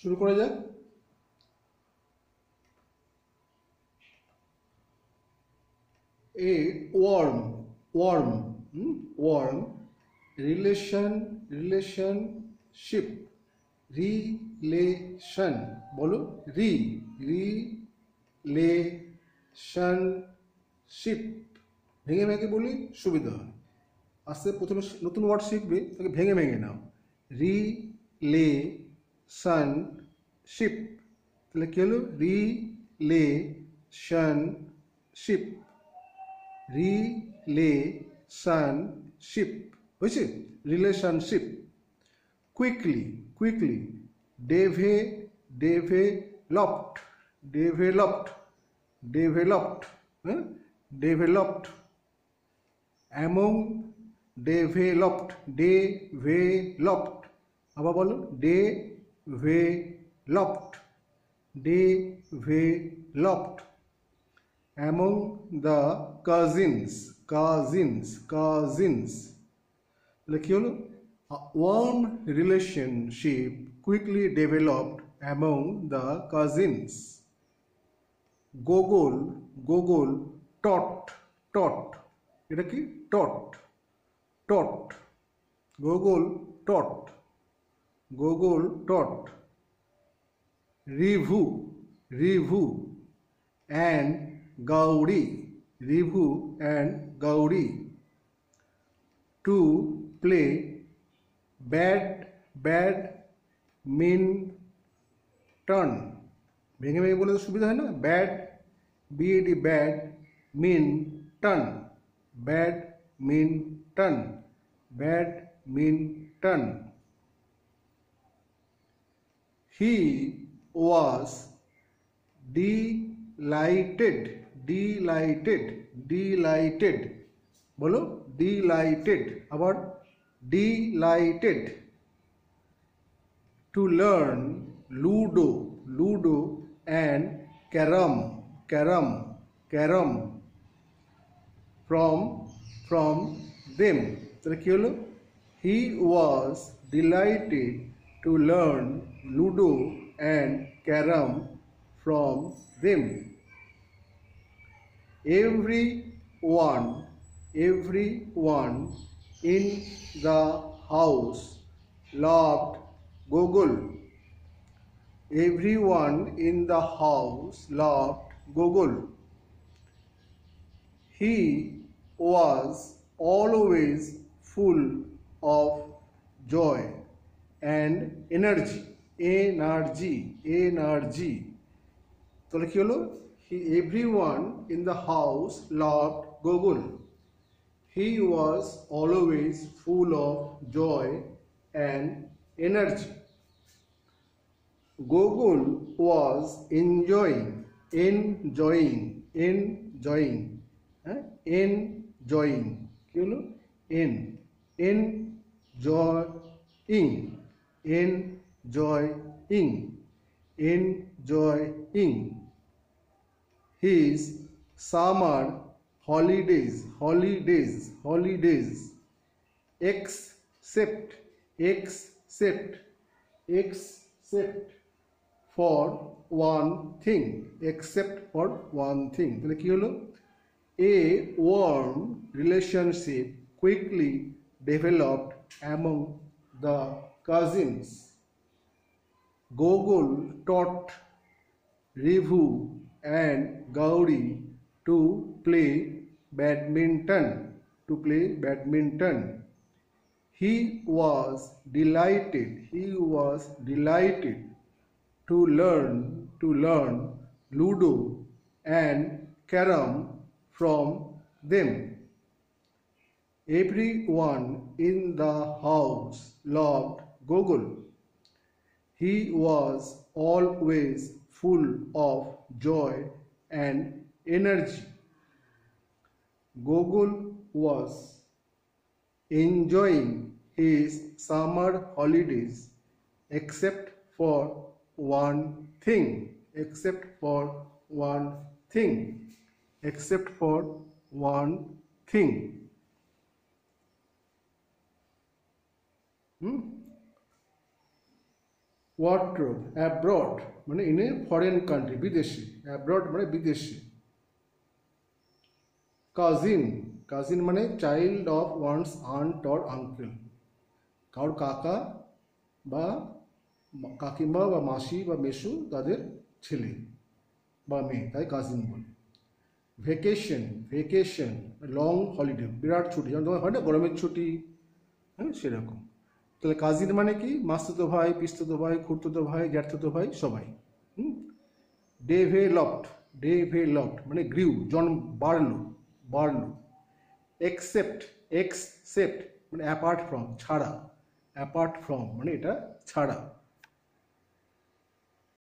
শুরু করা যাক। A warm relationship বলো রিলেশনশিপ ভেঙে ভেঙে বলি সুবিধা হয়। আস্তে প্রথমে নতুন ওয়ার্ড শিখবে তাকে ভেঙে ভেঙে নাও। রিলেশনশিপ তাহলে কি হলো? রিলেশনশিপ হয়েছে। Relationship. Quickly developed among developed আবার বলো ডেভেলপড among the cousins তাহলে কি হলো? A warm relationship quickly developed among the cousins. Gogol taught এটা কি? taught Gogol taught Rivu and Gauri to play badminton ভেঙে ভেঙে বলে তো সুবিধা হয় না। ব্যাডমিন্টন He was delighted বলো আবার delighted to learn ludo and carom from them তাহলে কি হলো? He was delighted to learn ludo and carom from them. Everyone in the house loved Gogol. He was always full of joy and energy তাহলে কি হলো? Everyone in the house loved Gogol. He was always full of joy and energy. Gogol was enjoying কি হলো? enjoying his summer holidays except for one thing তাহলে কি হলো? A warm relationship quickly developed among the cousins. Gogol taught Rivu and Gauri to play badminton. He was delighted to learn ludo and carom from them. Everyone in the house loved Gogol. He was always full of joy and energy. Gogol was enjoying his summer holidays except for one thing. Wardrobe abroad মানে in a foreign country, বিদেশে। Abroad মানে বিদেশে। Cousin, cousin মানে child of one's aunt or uncle, কারোর কাকা বা কাকিমা বা মাসি বা মেসু তাদের ছেলে বা মেয়ে, তাই কাজিন বলে। ভেকেশন, ভেকেশন লং হলিডে, বিরাট ছুটি, যেমন তোমার হয় না গরমের ছুটি, হ্যাঁ সেরকম। তাহলে কাজিন মানে কি, মাসতুতো ভাই, পিসতুতো ভাই, খুড়তুতো ভাই, জ্যাঠতুতো ভাই, সবাই। ডেভেলপড, ডেভেলপড মানে গ্রিউ, জন্ম, বাড়লো, বাড়লো। এক্সেপ্ট, এক্সেপ্ট মানে অ্যাপার্ট ফ্রম, ছাড়া। অ্যাপার্ট ফ্রম মানে এটা ছাড়া।